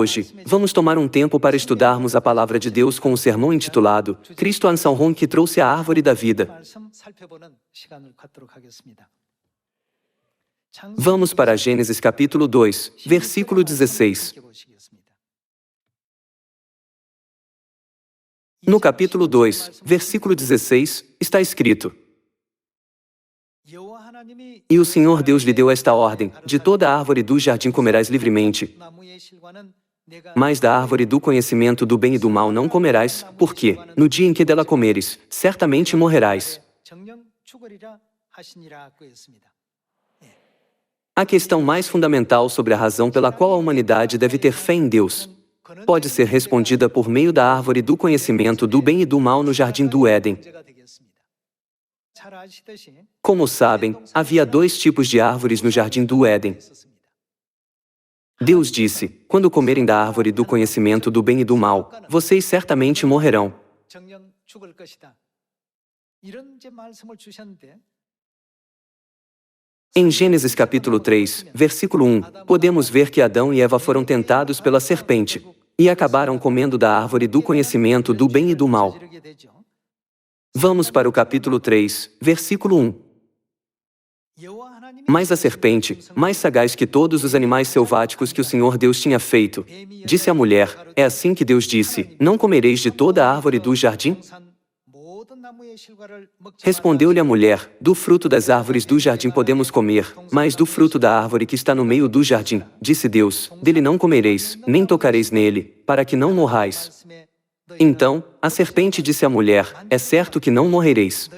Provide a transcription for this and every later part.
Hoje, vamos tomar um tempo para estudarmos a Palavra de Deus com o sermão intitulado Cristo Ansalron que trouxe a árvore da vida. Vamos para Gênesis capítulo 2, versículo 16. No capítulo 2, versículo 16, está escrito: E o Senhor Deus lhe deu esta ordem: de toda a árvore do jardim comerás livremente, mas da árvore do conhecimento do bem e do mal não comerás, porque, no dia em que dela comeres, certamente morrerás. A questão mais fundamental sobre a razão pela qual a humanidade deve ter fé em Deus pode ser respondida por meio da árvore do conhecimento do bem e do mal no jardim do Éden. Como sabem, havia dois tipos de árvores no jardim do Éden. Deus disse: quando comerem da árvore do conhecimento do bem e do mal, vocês certamente morrerão. Em Gênesis capítulo 3, versículo 1, podemos ver que Adão e Eva foram tentados pela serpente e acabaram comendo da árvore do conhecimento do bem e do mal. Vamos para o capítulo 3, versículo 1. Mas a serpente, mais sagaz que todos os animais selváticos que o Senhor Deus tinha feito, disse à mulher: é assim que Deus disse: não comereis de toda a árvore do jardim? Respondeu-lhe a mulher: do fruto das árvores do jardim podemos comer, mas do fruto da árvore que está no meio do jardim, disse Deus, dele não comereis, nem tocareis nele, para que não morrais. Então, a serpente disse à mulher: é certo que não morrereis.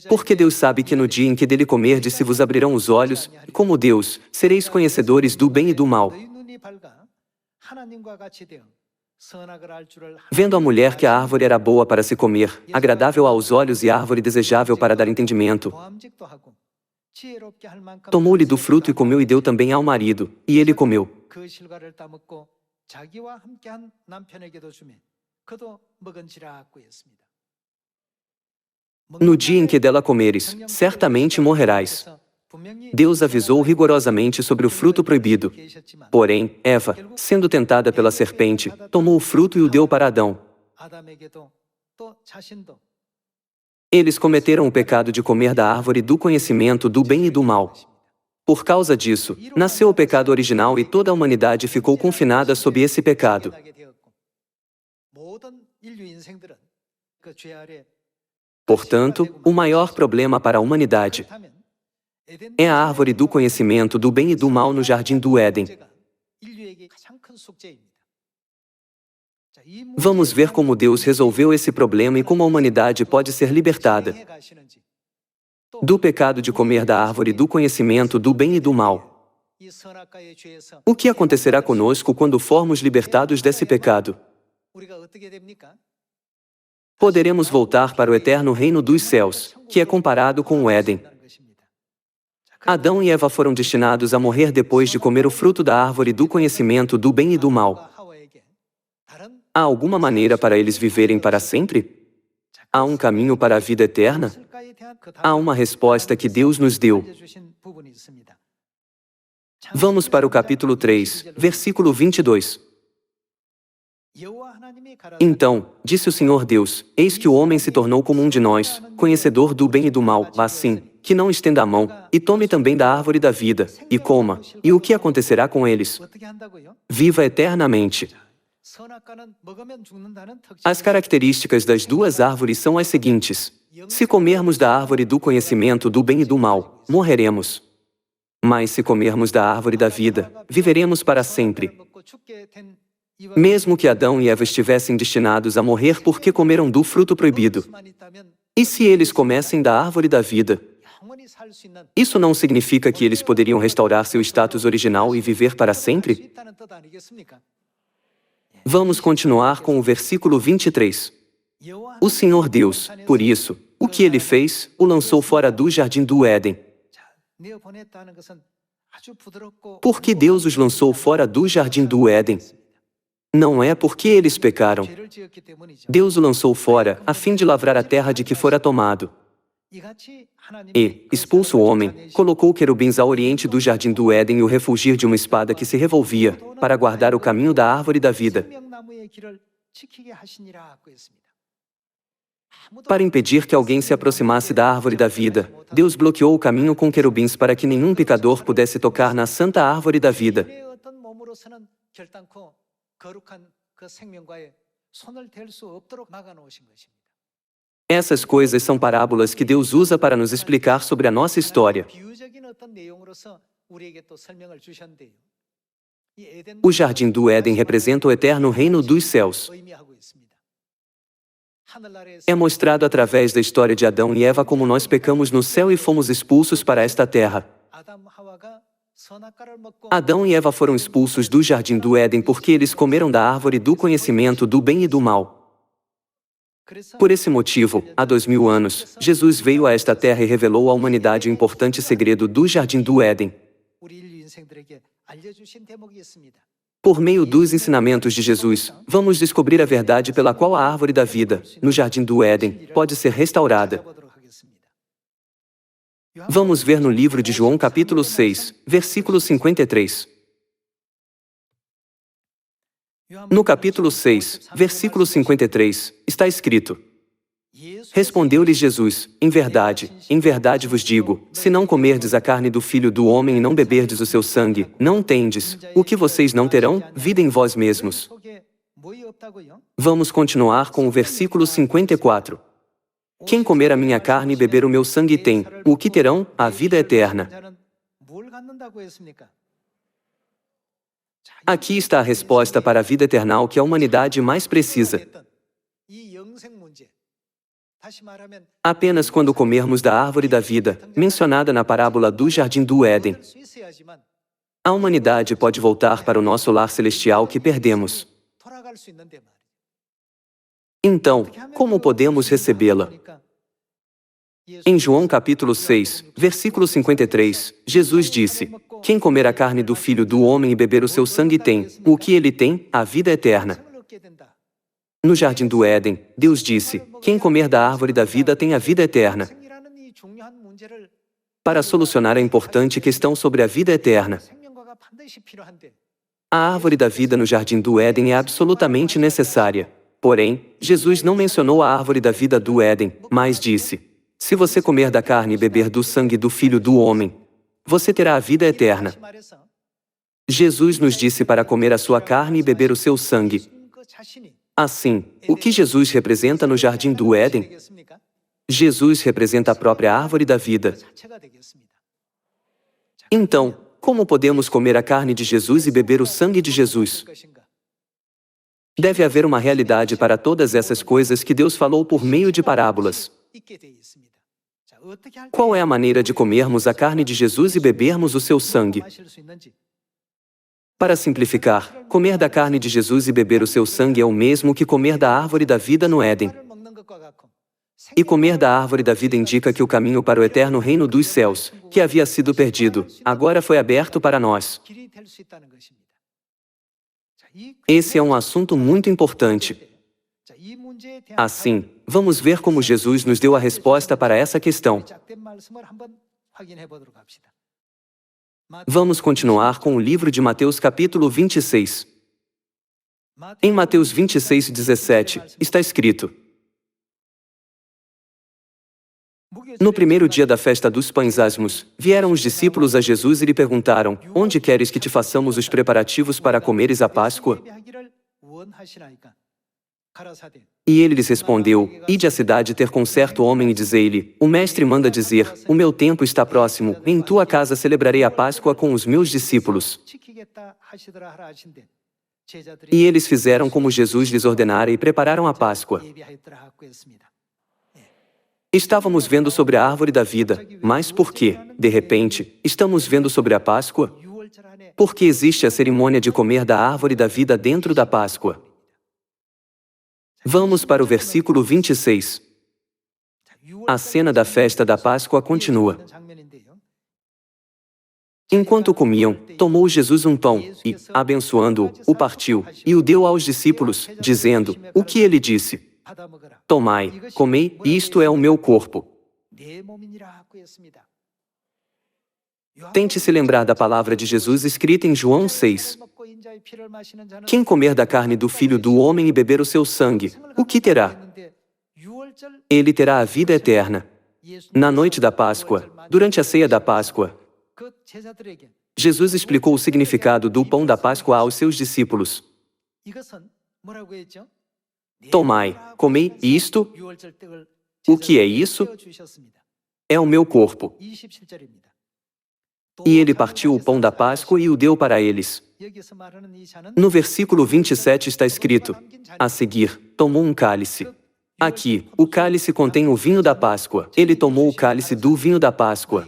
Porque Deus sabe que no dia em que dele comerdes se vos abrirão os olhos, e como Deus, sereis conhecedores do bem e do mal. Vendo a mulher que a árvore era boa para se comer, agradável aos olhos e árvore desejável para dar entendimento, tomou-lhe do fruto e comeu e deu também ao marido, e ele comeu. No dia em que dela comeres, certamente morrerás. Deus avisou rigorosamente sobre o fruto proibido. Porém, Eva, sendo tentada pela serpente, tomou o fruto e o deu para Adão. Eles cometeram o pecado de comer da árvore do conhecimento do bem e do mal. Por causa disso, nasceu o pecado original e toda a humanidade ficou confinada sob esse pecado. Portanto, o maior problema para a humanidade é a árvore do conhecimento do bem e do mal no jardim do Éden. Vamos ver como Deus resolveu esse problema e como a humanidade pode ser libertada do pecado de comer da árvore do conhecimento do bem e do mal. O que acontecerá conosco quando formos libertados desse pecado? Poderemos voltar para o eterno reino dos céus, que é comparado com o Éden. Adão e Eva foram destinados a morrer depois de comer o fruto da árvore do conhecimento do bem e do mal. Há alguma maneira para eles viverem para sempre? Há um caminho para a vida eterna? Há uma resposta que Deus nos deu. Vamos para o capítulo 3, versículo 22. Então, disse o Senhor Deus: eis que o homem se tornou como um de nós, conhecedor do bem e do mal, assim, que não estenda a mão, e tome também da árvore da vida, e coma. E o que acontecerá com eles? Viva eternamente. As características das duas árvores são as seguintes: se comermos da árvore do conhecimento do bem e do mal, morreremos. Mas se comermos da árvore da vida, viveremos para sempre. Mesmo que Adão e Eva estivessem destinados a morrer porque comeram do fruto proibido, e se eles comessem da árvore da vida, isso não significa que eles poderiam restaurar seu status original e viver para sempre? Vamos continuar com o versículo 23. O Senhor Deus, por isso, o que ele fez, o lançou fora do jardim do Éden. Por que Deus os lançou fora do jardim do Éden? Não é porque eles pecaram. Deus o lançou fora, a fim de lavrar a terra de que fora tomado. E, expulso o homem, colocou querubins ao oriente do jardim do Éden e o refulgir de uma espada que se revolvia, para guardar o caminho da árvore da vida. Para impedir que alguém se aproximasse da árvore da vida, Deus bloqueou o caminho com querubins para que nenhum pecador pudesse tocar na santa árvore da vida. Essas coisas são parábolas que Deus usa para nos explicar sobre a nossa história. O jardim do Éden representa o eterno reino dos céus. É mostrado através da história de Adão e Eva como nós pecamos no céu e fomos expulsos para esta terra. Adão e Eva foram expulsos do jardim do Éden porque eles comeram da árvore do conhecimento do bem e do mal. Por esse motivo, há 2000 anos, Jesus veio a esta terra e revelou à humanidade o importante segredo do jardim do Éden. Por meio dos ensinamentos de Jesus, vamos descobrir a verdade pela qual a árvore da vida, no jardim do Éden, pode ser restaurada. Vamos ver no livro de João capítulo 6, versículo 53. No capítulo 6, versículo 53, está escrito: Respondeu-lhes Jesus: em verdade vos digo, se não comerdes a carne do Filho do Homem e não beberdes o seu sangue, não tendes, o que vocês não terão, vida em vós mesmos. Vamos continuar com o versículo 54. Quem comer a minha carne e beber o meu sangue tem, o que terão? A vida eterna. Aqui está a resposta para a vida eternal que a humanidade mais precisa. Apenas quando comermos da árvore da vida, mencionada na parábola do jardim do Éden, a humanidade pode voltar para o nosso lar celestial que perdemos. Então, como podemos recebê-la? Em João capítulo 6, versículo 53, Jesus disse: Quem comer a carne do Filho do Homem e beber o seu sangue tem, o que ele tem? A vida eterna. No jardim do Éden, Deus disse: Quem comer da árvore da vida tem a vida eterna. Para solucionar a importante questão sobre a vida eterna, a árvore da vida no jardim do Éden é absolutamente necessária. Porém, Jesus não mencionou a árvore da vida do Éden, mas disse: Se você comer da carne e beber do sangue do Filho do Homem, você terá a vida eterna. Jesus nos disse para comer a sua carne e beber o seu sangue. Assim, o que Jesus representa no jardim do Éden? Jesus representa a própria árvore da vida. Então, como podemos comer a carne de Jesus e beber o sangue de Jesus? Deve haver uma realidade para todas essas coisas que Deus falou por meio de parábolas. Qual é a maneira de comermos a carne de Jesus e bebermos o seu sangue? Para simplificar, comer da carne de Jesus e beber o seu sangue é o mesmo que comer da árvore da vida no Éden. E comer da árvore da vida indica que o caminho para o eterno reino dos céus, que havia sido perdido, agora foi aberto para nós. Esse é um assunto muito importante. Assim, vamos ver como Jesus nos deu a resposta para essa questão. Vamos continuar com o livro de Mateus capítulo 26. Em Mateus 26, 17, está escrito: No primeiro dia da festa dos pães asmos, vieram os discípulos a Jesus e lhe perguntaram: Onde queres que te façamos os preparativos para comeres a Páscoa? E ele lhes respondeu: Ide à cidade ter com certo homem e dizei-lhe: O mestre manda dizer: O meu tempo está próximo, em tua casa celebrarei a Páscoa com os meus discípulos. E eles fizeram como Jesus lhes ordenara e prepararam a Páscoa. Estávamos vendo sobre a árvore da vida, mas por que, de repente, estamos vendo sobre a Páscoa? Porque existe a cerimônia de comer da árvore da vida dentro da Páscoa. Vamos para o versículo 26. A cena da festa da Páscoa continua. Enquanto comiam, tomou Jesus um pão e, abençoando-o, o partiu e o deu aos discípulos, dizendo: O que ele disse? Tomai, comei, isto é o meu corpo. Tente se lembrar da palavra de Jesus escrita em João 6. Quem comer da carne do Filho do Homem e beber o seu sangue, o que terá? Ele terá a vida eterna. Na noite da Páscoa, durante a ceia da Páscoa, Jesus explicou o significado do pão da Páscoa aos seus discípulos. Tomai, comei isto. O que é isso? É o meu corpo. E ele partiu o pão da Páscoa e o deu para eles. No versículo 27 está escrito: a seguir, tomou um cálice. Aqui, o cálice contém o vinho da Páscoa. Ele tomou o cálice do vinho da Páscoa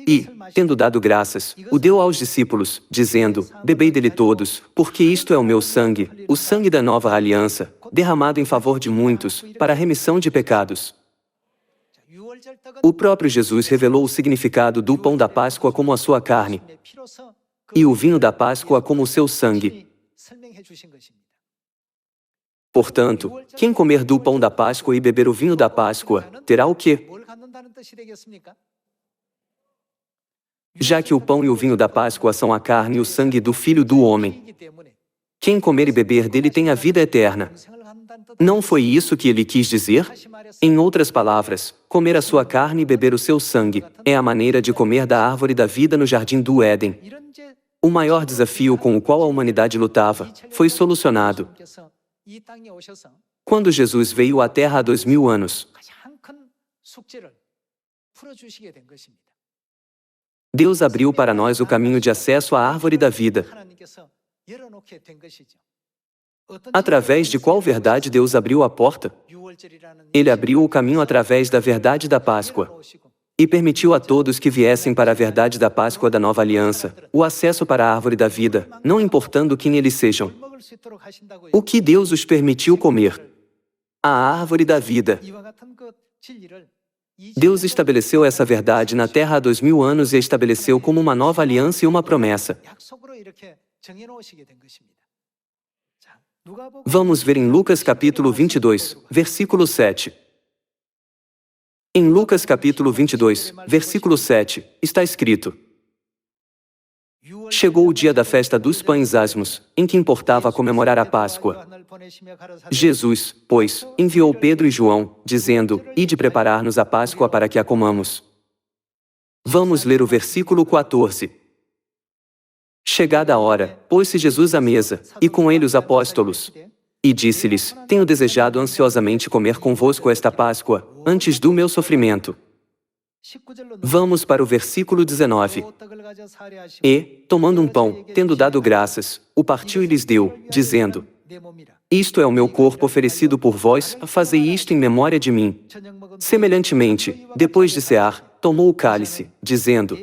e, tendo dado graças, o deu aos discípulos, dizendo: bebei dele todos, porque isto é o meu sangue, o sangue da nova aliança, derramado em favor de muitos, para a remissão de pecados. O próprio Jesus revelou o significado do pão da Páscoa como a sua carne e o vinho da Páscoa como o seu sangue. Portanto, quem comer do pão da Páscoa e beber o vinho da Páscoa, terá o quê? Já que o pão e o vinho da Páscoa são a carne e o sangue do Filho do Homem, quem comer e beber dele tem a vida eterna. Não foi isso que ele quis dizer? Em outras palavras, comer a sua carne e beber o seu sangue é a maneira de comer da árvore da vida no jardim do Éden. O maior desafio com o qual a humanidade lutava foi solucionado quando Jesus veio à Terra há 2000 anos. Deus abriu para nós o caminho de acesso à árvore da vida. Através de qual verdade Deus abriu a porta? Ele abriu o caminho através da verdade da Páscoa e permitiu a todos que viessem para a verdade da Páscoa da nova aliança o acesso para a árvore da vida, não importando quem eles sejam. O que Deus os permitiu comer? A árvore da vida. Deus estabeleceu essa verdade na Terra há 2000 anos e a estabeleceu como uma nova aliança e uma promessa. Vamos ver em Lucas capítulo 22, versículo 7. Em Lucas capítulo 22, versículo 7, está escrito: chegou o dia da festa dos pães asmos, em que importava comemorar a Páscoa. Jesus, pois, enviou Pedro e João, dizendo: ide preparar-nos a Páscoa para que a comamos. Vamos ler o versículo 14. Chegada a hora, pôs-se Jesus à mesa, e com ele os apóstolos. E disse-lhes: tenho desejado ansiosamente comer convosco esta Páscoa, antes do meu sofrimento. Vamos para o versículo 19. E, tomando um pão, tendo dado graças, o partiu e lhes deu, dizendo: isto é o meu corpo oferecido por vós, fazei isto em memória de mim. Semelhantemente, depois de cear, tomou o cálice, dizendo: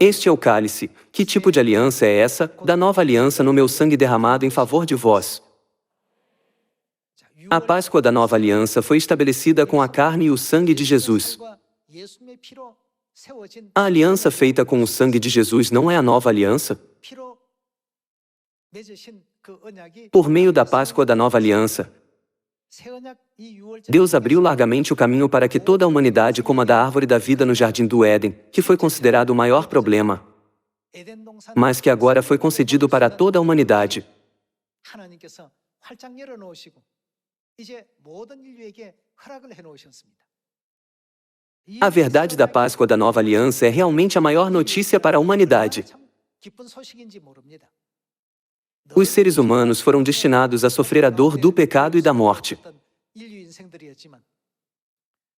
este é o cálice. Que tipo de aliança é essa? Da nova aliança no meu sangue derramado em favor de vós. A Páscoa da nova aliança foi estabelecida com a carne e o sangue de Jesus. A aliança feita com o sangue de Jesus não é a nova aliança? Por meio da Páscoa da nova aliança, Deus abriu largamente o caminho para que toda a humanidade coma da árvore da vida no jardim do Éden, que foi considerado o maior problema, mas que agora foi concedido para toda a humanidade. A verdade da Páscoa da nova aliança é realmente a maior notícia para a humanidade. Os seres humanos foram destinados a sofrer a dor do pecado e da morte.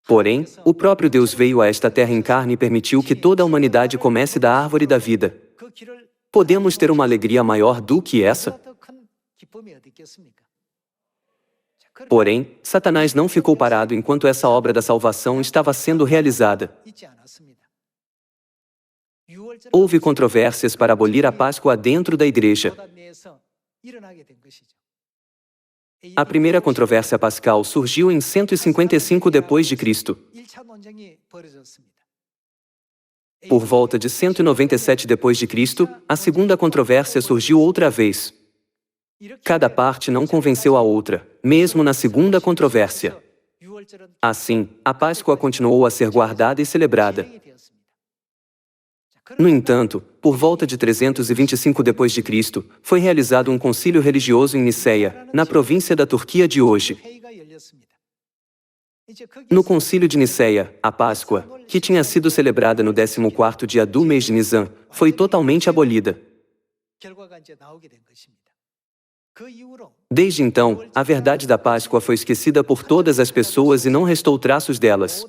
Porém, o próprio Deus veio a esta terra em carne e permitiu que toda a humanidade comesse da árvore da vida. Podemos ter uma alegria maior do que essa? Porém, Satanás não ficou parado enquanto essa obra da salvação estava sendo realizada. Houve controvérsias para abolir a Páscoa dentro da igreja. A primeira controvérsia pascal surgiu em 155 d.C. Por volta de 197 d.C., a segunda controvérsia surgiu outra vez. Cada parte não convenceu a outra, mesmo na segunda controvérsia. Assim, a Páscoa continuou a ser guardada e celebrada. No entanto, por volta de 325 d.C., foi realizado um concílio religioso em Niceia, na província da Turquia de hoje. No concílio de Niceia, a Páscoa, que tinha sido celebrada no 14º dia do mês de Nisan, foi totalmente abolida. Desde então, a verdade da Páscoa foi esquecida por todas as pessoas e não restou traços delas.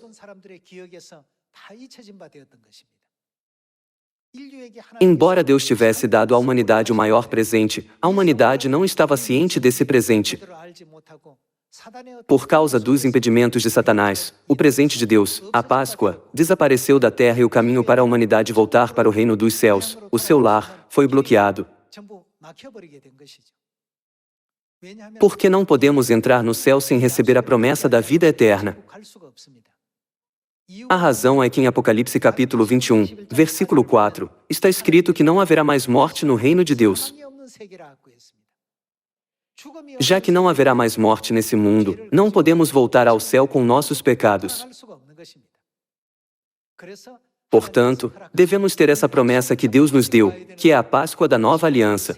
Embora Deus tivesse dado à humanidade o maior presente, a humanidade não estava ciente desse presente. Por causa dos impedimentos de Satanás, o presente de Deus, a Páscoa, desapareceu da terra e o caminho para a humanidade voltar para o reino dos céus, o seu lar, foi bloqueado. Porque não podemos entrar no céu sem receber a promessa da vida eterna. A razão é que em Apocalipse capítulo 21, versículo 4, está escrito que não haverá mais morte no reino de Deus. Já que não haverá mais morte nesse mundo, não podemos voltar ao céu com nossos pecados. Portanto, devemos ter essa promessa que Deus nos deu, que é a Páscoa da Nova Aliança.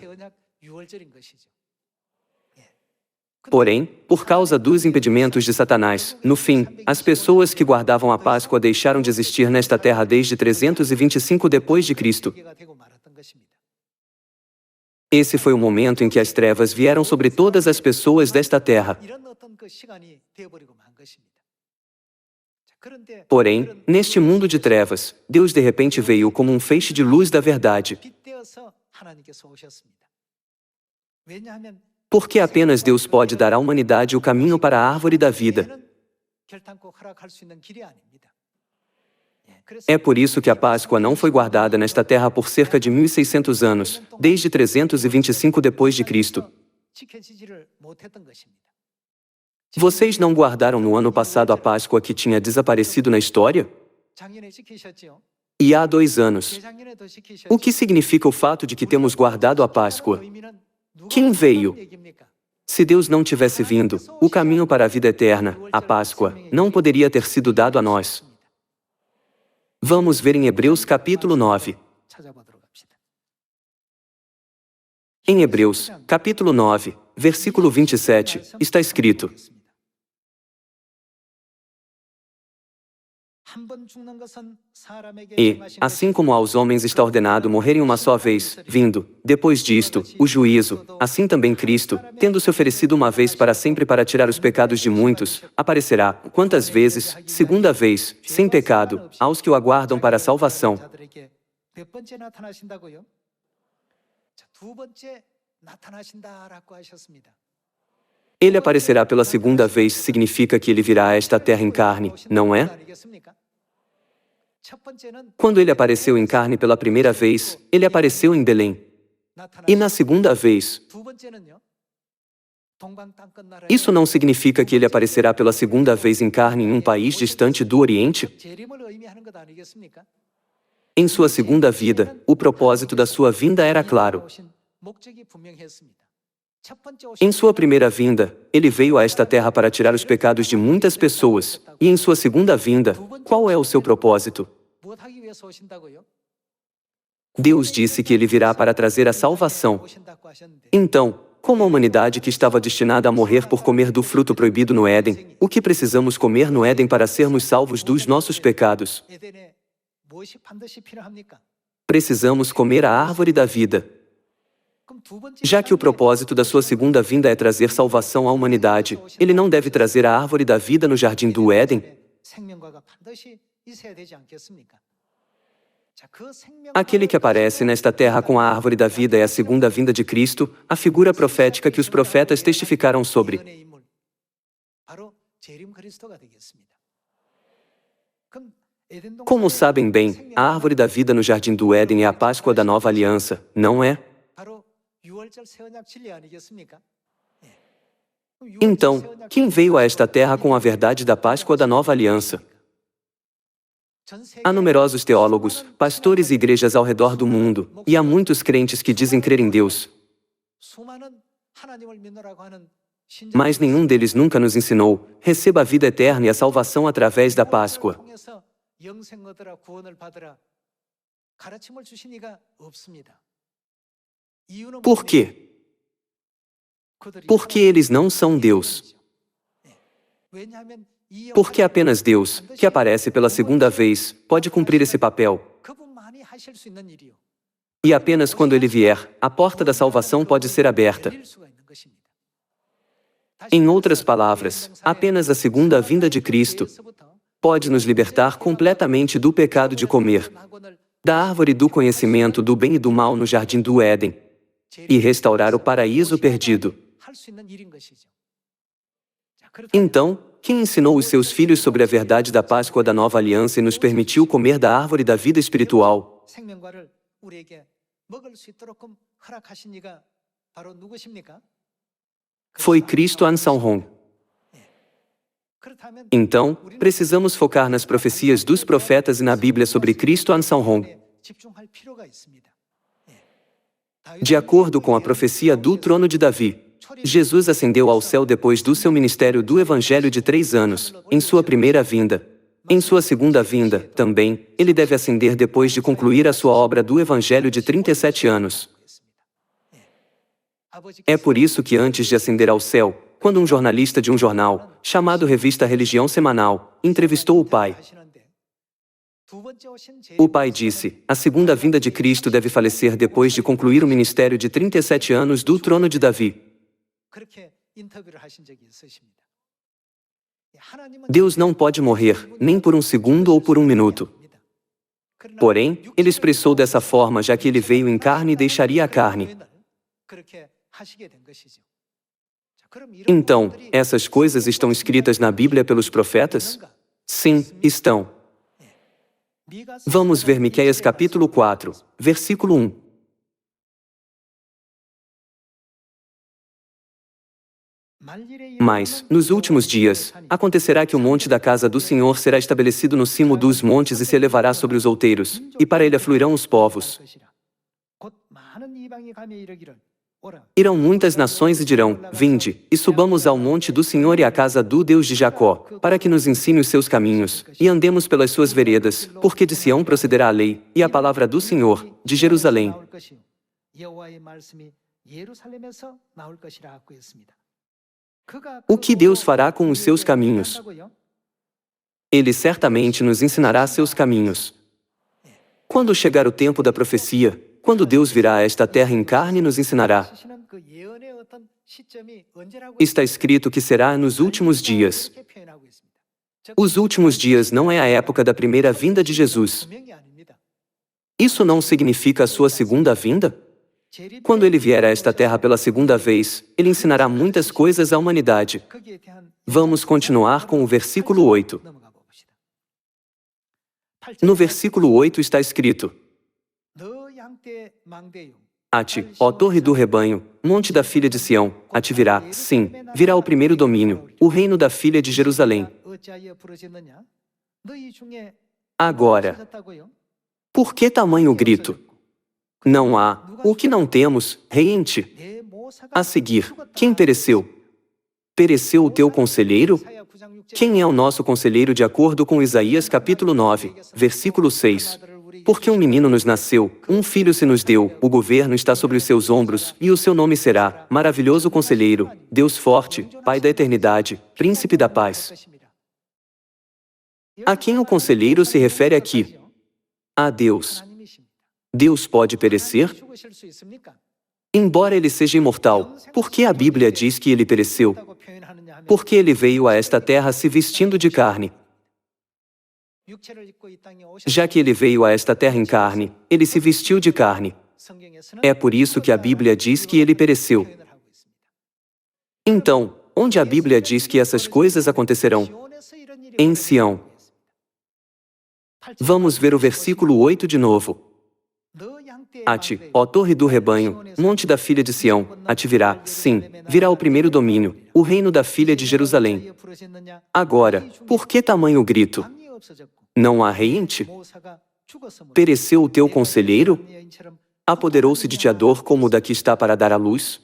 Porém, por causa dos impedimentos de Satanás, no fim, as pessoas que guardavam a Páscoa deixaram de existir nesta terra desde 325 d.C. Esse foi o momento em que as trevas vieram sobre todas as pessoas desta terra. Porém, neste mundo de trevas, Deus de repente veio como um feixe de luz da verdade. Porque apenas Deus pode dar à humanidade o caminho para a árvore da vida. É por isso que a Páscoa não foi guardada nesta terra por cerca de 1600 anos, desde 325 d.C. Vocês não guardaram no ano passado a Páscoa que tinha desaparecido na história? E há 2 anos. O que significa o fato de que temos guardado a Páscoa? Quem veio? Se Deus não tivesse vindo, o caminho para a vida eterna, a Páscoa, não poderia ter sido dado a nós. Vamos ver em Hebreus capítulo 9. Em Hebreus, capítulo 9, versículo 27, está escrito: E, assim como aos homens está ordenado morrerem uma só vez, vindo, depois disto, o juízo, assim também Cristo, tendo se oferecido uma vez para sempre para tirar os pecados de muitos, aparecerá, quantas vezes, segunda vez, sem pecado, aos que o aguardam para a salvação. Ele aparecerá pela segunda vez significa que ele virá a esta terra em carne, não é? Quando ele apareceu em carne pela primeira vez, ele apareceu em Belém. E na segunda vez, isso não significa que ele aparecerá pela segunda vez em carne em um país distante do Oriente? Em sua segunda vida, o propósito da sua vinda era claro. Em sua primeira vinda, ele veio a esta terra para tirar os pecados de muitas pessoas. E em sua segunda vinda, qual é o seu propósito? Deus disse que ele virá para trazer a salvação. Então, como a humanidade que estava destinada a morrer por comer do fruto proibido no Éden, o que precisamos comer no Éden para sermos salvos dos nossos pecados? Precisamos comer a árvore da vida. Já que o propósito da sua segunda vinda é trazer salvação à humanidade, ele não deve trazer a árvore da vida no jardim do Éden? Aquele que aparece nesta terra com a árvore da vida é a segunda vinda de Cristo, a figura profética que os profetas testificaram sobre. Como sabem bem, a árvore da vida no jardim do Éden é a Páscoa da Nova Aliança, não é? Então, quem veio a esta terra com a verdade da Páscoa da Nova Aliança? Há numerosos teólogos, pastores e igrejas ao redor do mundo, e há muitos crentes que dizem crer em Deus. Mas nenhum deles nunca nos ensinou: receba a vida eterna e a salvação através da Páscoa. Por quê? Porque eles não são Deus. Porque apenas Deus, que aparece pela segunda vez, pode cumprir esse papel. E apenas quando Ele vier, a porta da salvação pode ser aberta. Em outras palavras, apenas a segunda vinda de Cristo pode nos libertar completamente do pecado de comer da árvore do conhecimento do bem e do mal no jardim do Éden e restaurar o paraíso perdido. Então, quem ensinou os seus filhos sobre a verdade da Páscoa da Nova Aliança e nos permitiu comer da árvore da vida espiritual? Foi Cristo Ansalron. Então, precisamos focar nas profecias dos profetas e na Bíblia sobre Cristo Ansalron. De acordo com a profecia do trono de Davi, Jesus ascendeu ao céu depois do seu ministério do Evangelho de 3 anos, em sua primeira vinda. Em sua segunda vinda, também, ele deve ascender depois de concluir a sua obra do Evangelho de 37 anos. É por isso que antes de ascender ao céu, quando um jornalista de um jornal, chamado Revista Religião Semanal, entrevistou o pai disse: a segunda vinda de Cristo deve falecer depois de concluir o ministério de 37 anos do trono de Davi. Deus não pode morrer, nem por um segundo ou por um minuto. Porém, ele expressou dessa forma já que ele veio em carne e deixaria a carne. Então, essas coisas estão escritas na Bíblia pelos profetas? Sim, estão. Vamos ver Miqueias capítulo 4, versículo 1. Mas, nos últimos dias, acontecerá que o monte da casa do Senhor será estabelecido no cimo dos montes e se elevará sobre os outeiros, e para ele afluirão os povos. Irão muitas nações e dirão: vinde, e subamos ao monte do Senhor e à casa do Deus de Jacó, para que nos ensine os seus caminhos, e andemos pelas suas veredas, porque de Sião procederá a lei, e a palavra do Senhor, de Jerusalém. O que Deus fará com os seus caminhos? Ele certamente nos ensinará seus caminhos. Quando chegar o tempo da profecia, quando Deus virá a esta terra em carne e nos ensinará. Está escrito que será nos últimos dias. Os últimos dias não é a época da primeira vinda de Jesus. Isso não significa a sua segunda vinda? Quando ele vier a esta terra pela segunda vez, ele ensinará muitas coisas à humanidade. Vamos continuar com o versículo 8. No versículo 8 está escrito: A-te, ó torre do rebanho, monte da filha de Sião, a te virá, sim, virá o primeiro domínio, o reino da filha de Jerusalém. Agora, por que tamanho grito? Não há, o que não temos, rei em ti. A seguir, quem pereceu? Pereceu o teu conselheiro? Quem é o nosso conselheiro de acordo com Isaías capítulo 9, versículo 6? Porque um menino nos nasceu, um filho se nos deu, o governo está sobre os seus ombros, e o seu nome será Maravilhoso Conselheiro, Deus Forte, Pai da Eternidade, Príncipe da Paz. A quem o conselheiro se refere aqui? A Deus. Deus pode perecer? Embora ele seja imortal, por que a Bíblia diz que ele pereceu? Porque ele veio a esta terra se vestindo de carne. Já que ele veio a esta terra em carne, ele se vestiu de carne. É por isso que a Bíblia diz que ele pereceu. Então, onde a Bíblia diz que essas coisas acontecerão? Em Sião. Vamos ver o versículo 8 de novo. A-te, ó torre do rebanho, monte da filha de Sião, a te virá, sim, virá o primeiro domínio, o reino da filha de Jerusalém. Agora, por que tamanho grito? Não há rei em ti? Pereceu o teu conselheiro? Apoderou-se de ti a dor como o da que está para dar à luz?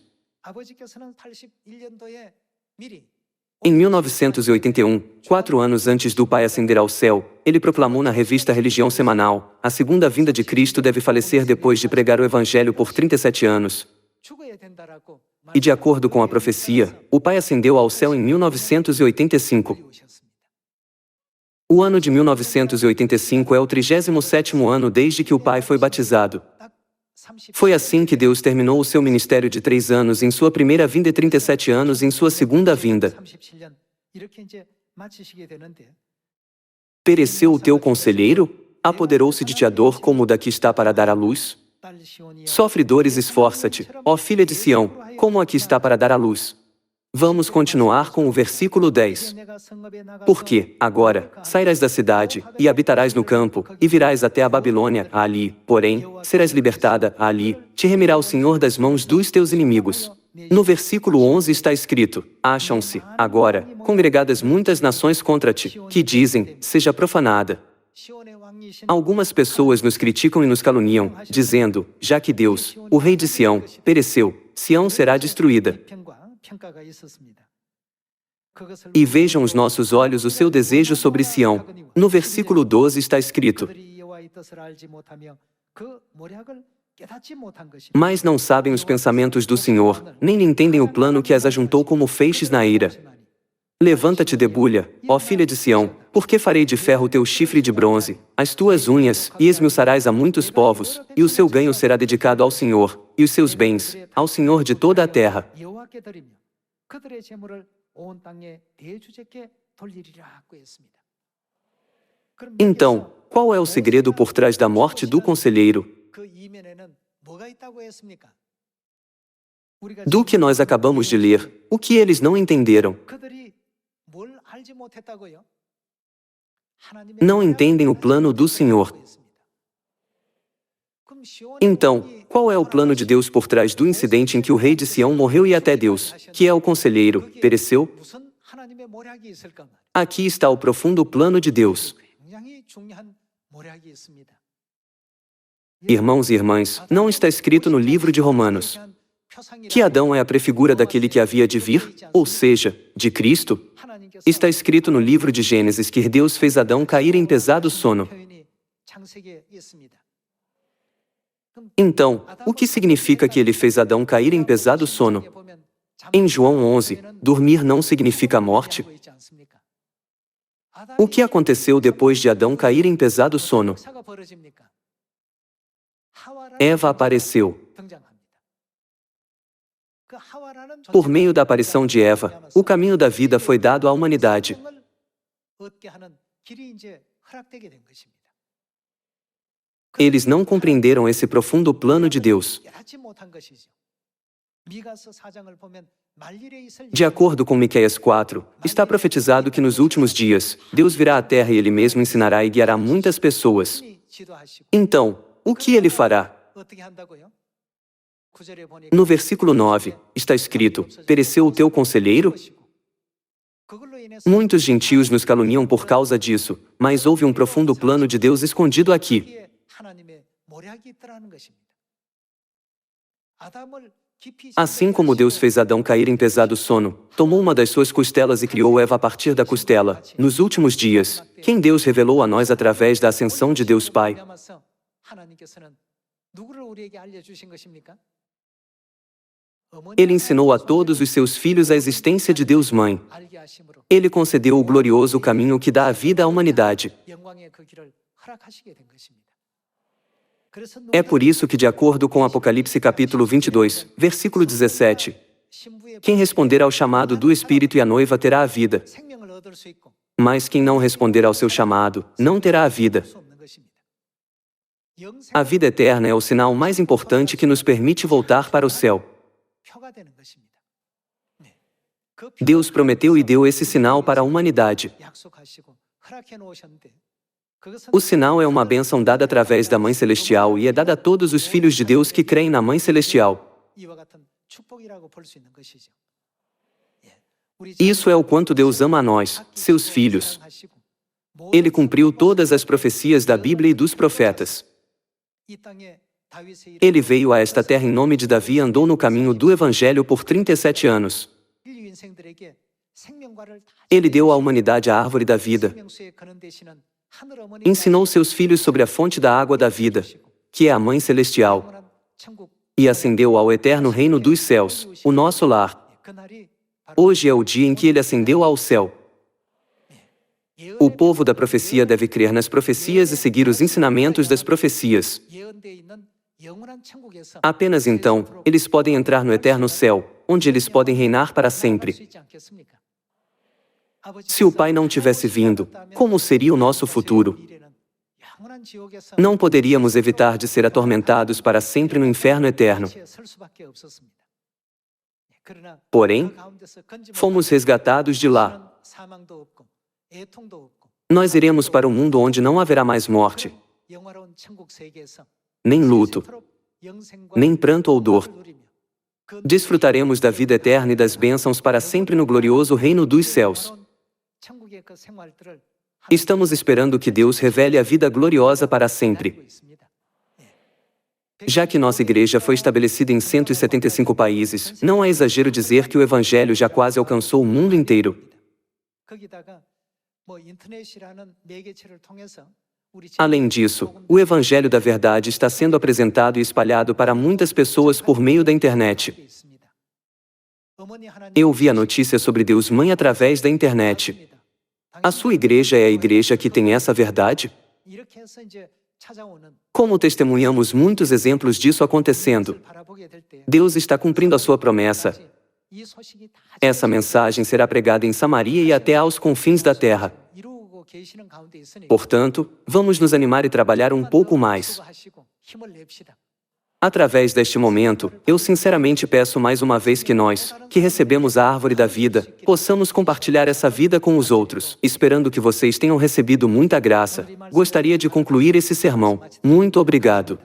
Em 1981, 4 anos antes do Pai ascender ao céu, ele proclamou na revista Religião Semanal: a segunda vinda de Cristo deve falecer depois de pregar o Evangelho por 37 anos. E de acordo com a profecia, o Pai ascendeu ao céu em 1985. O ano de 1985 é o 37º ano desde que o Pai foi batizado. Foi assim que Deus terminou o seu ministério de 3 anos em sua primeira vinda e 37 anos em sua segunda vinda. Pereceu o teu conselheiro? Apoderou-se de ti a dor como o da que está para dar à luz? Sofre dores, esforça-te, ó filha de Sião, como a que está para dar à luz. Vamos continuar com o versículo 10. Porque, agora, sairás da cidade, e habitarás no campo, e virás até a Babilônia, ali, porém, serás libertada, ali, te remirá o Senhor das mãos dos teus inimigos. No versículo 11 está escrito: acham-se, agora, congregadas muitas nações contra ti, que dizem, seja profanada. Algumas pessoas nos criticam e nos caluniam, dizendo, já que Deus, o rei de Sião, pereceu, Sião será destruída. E vejam os nossos olhos o seu desejo sobre Sião. No versículo 12 está escrito: mas não sabem os pensamentos do Senhor, nem entendem o plano que as ajuntou como feixes na eira. Levanta-te, debulha, ó filha de Sião, porque farei de ferro o teu chifre de bronze, as tuas unhas, e esmiuçarás a muitos povos, e o seu ganho será dedicado ao Senhor, e os seus bens, ao Senhor de toda a terra. Então, qual é o segredo por trás da morte do conselheiro? Do que nós acabamos de ler, o que eles não entenderam? Não entendem o plano do Senhor. Então, qual é o plano de Deus por trás do incidente em que o rei de Sião morreu e até Deus, que é o conselheiro, pereceu? Aqui está o profundo plano de Deus. Irmãos e irmãs, não está escrito no livro de Romanos que Adão é a prefigura daquele que havia de vir, ou seja, de Cristo? Está escrito no livro de Gênesis que Deus fez Adão cair em pesado sono. Então, o que significa que ele fez Adão cair em pesado sono? Em João 11, dormir não significa morte? O que aconteceu depois de Adão cair em pesado sono? Eva apareceu. Por meio da aparição de Eva, o caminho da vida foi dado à humanidade. Eles não compreenderam esse profundo plano de Deus. De acordo com Miqueias 4, está profetizado que nos últimos dias, Deus virá à terra e Ele mesmo ensinará e guiará muitas pessoas. Então, o que Ele fará? No versículo 9, está escrito, pereceu o teu conselheiro? Muitos gentios nos caluniam por causa disso, mas houve um profundo plano de Deus escondido aqui. Assim como Deus fez Adão cair em pesado sono, tomou uma das suas costelas e criou Eva a partir da costela, nos últimos dias, quem Deus revelou a nós através da ascensão de Deus Pai. Ele ensinou a todos os seus filhos a existência de Deus Mãe. Ele concedeu o glorioso caminho que dá a vida à humanidade. É por isso que, de acordo com Apocalipse capítulo 22, versículo 17, quem responder ao chamado do Espírito e a noiva terá a vida. Mas quem não responder ao seu chamado, não terá a vida. A vida eterna é o sinal mais importante que nos permite voltar para o céu. Deus prometeu e deu esse sinal para a humanidade. O sinal é uma bênção dada através da Mãe Celestial e é dada a todos os filhos de Deus que creem na Mãe Celestial. Isso é o quanto Deus ama a nós, seus filhos. Ele cumpriu todas as profecias da Bíblia e dos profetas. Ele veio a esta terra em nome de Davi e andou no caminho do Evangelho por 37 anos. Ele deu à humanidade a árvore da vida. Ensinou seus filhos sobre a fonte da água da vida, que é a Mãe Celestial, e ascendeu ao eterno reino dos céus, o nosso lar. Hoje é o dia em que ele ascendeu ao céu. O povo da profecia deve crer nas profecias e seguir os ensinamentos das profecias. Apenas então, eles podem entrar no eterno céu, onde eles podem reinar para sempre. Se o Pai não tivesse vindo, como seria o nosso futuro? Não poderíamos evitar de ser atormentados para sempre no inferno eterno. Porém, fomos resgatados de lá. Nós iremos para um mundo onde não haverá mais morte, nem luto, nem pranto ou dor. Desfrutaremos da vida eterna e das bênçãos para sempre no glorioso reino dos céus. Estamos esperando que Deus revele a vida gloriosa para sempre. Já que nossa igreja foi estabelecida em 175 países, não é exagero dizer que o Evangelho já quase alcançou o mundo inteiro. Além disso, o Evangelho da Verdade está sendo apresentado e espalhado para muitas pessoas por meio da internet. Eu vi a notícia sobre Deus Mãe através da internet. A sua igreja é a igreja que tem essa verdade? Como testemunhamos muitos exemplos disso acontecendo, Deus está cumprindo a sua promessa. Essa mensagem será pregada em Samaria e até aos confins da terra. Portanto, vamos nos animar e trabalhar um pouco mais. Através deste momento, eu sinceramente peço mais uma vez que nós, que recebemos a árvore da vida, possamos compartilhar essa vida com os outros. Esperando que vocês tenham recebido muita graça, gostaria de concluir esse sermão. Muito obrigado.